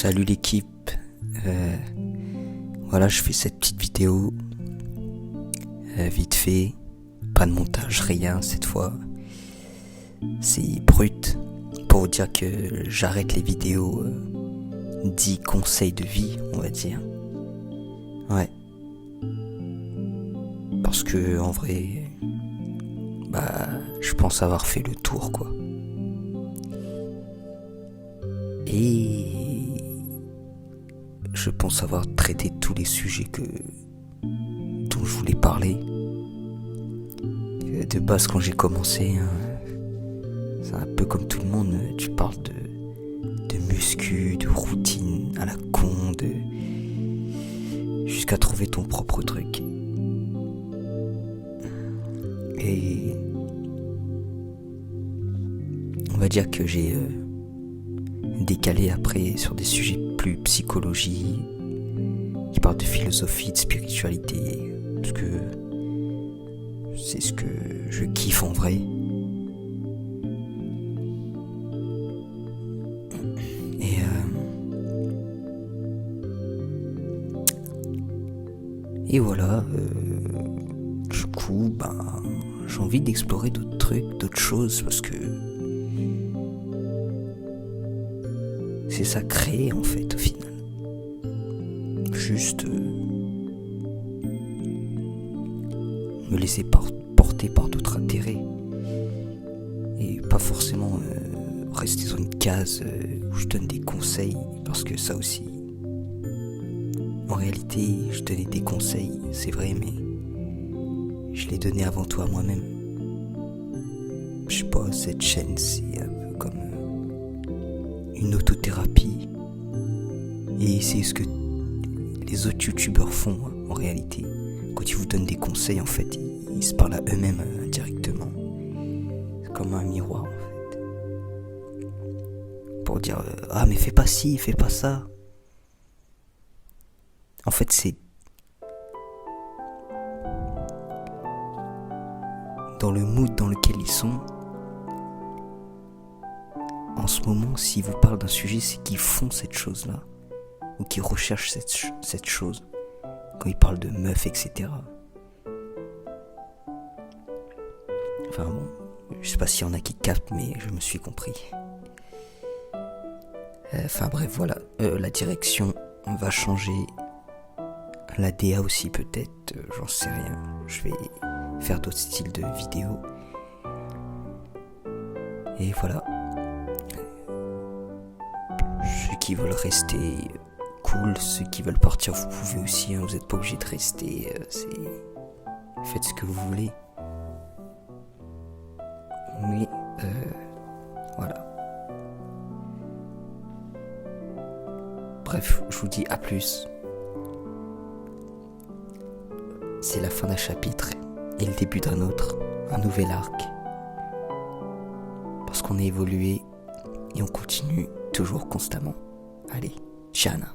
Salut l'équipe, voilà je fais cette petite vidéo, vite fait, pas de montage, rien cette fois, c'est brut, pour vous dire que j'arrête les vidéos 10 conseils de vie, on va dire, ouais, parce que en vrai, je pense avoir fait le tour quoi, et je pense avoir traité tous les sujets dont je voulais parler. De base, quand j'ai commencé, c'est un peu comme tout le monde, tu parles de muscu, de routine à la con, jusqu'à trouver ton propre truc. Et on va dire que j'ai décalé après sur des sujets plus psychologie, qui parlent de philosophie, de spiritualité, parce que c'est ce que je kiffe en vrai. Et voilà, du coup, j'ai envie d'explorer d'autres trucs, d'autres choses, parce que c'est ça créer en fait au final. Juste me laisser porter par d'autres intérêts et pas forcément rester dans une case où je donne des conseils, parce que ça aussi, en réalité je donnais des conseils, c'est vrai, mais je les donnais avant tout à moi-même. Je sais pas, cette chaîne c'est un peu comme une autothérapie, et c'est ce que les autres youtubeurs font en réalité. Quand ils vous donnent des conseils, en fait, ils se parlent à eux-mêmes indirectement. C'est comme un miroir en fait, pour dire ah mais fais pas ci, fais pas ça. En fait c'est dans le mood dans lequel ils sont en ce moment. S'ils vous parlent d'un sujet, c'est qu'ils font cette chose-là, ou qu'ils recherchent cette chose. Quand ils parlent de meufs, etc. Enfin bon, je sais pas s'il y en a qui captent, mais je me suis compris. Enfin bref, voilà, la direction va changer. La DA aussi peut-être, j'en sais rien. Je vais faire d'autres styles de vidéos. Et voilà. Ceux qui veulent rester, cool. Ceux qui veulent partir, vous pouvez aussi, vous n'êtes pas obligé de rester. Faites ce que vous voulez. Mais voilà. Bref, je vous dis à plus. C'est la fin d'un chapitre et le début d'un autre, un nouvel arc. Parce qu'on a évolué et on continue toujours constamment. Allez, Tchana.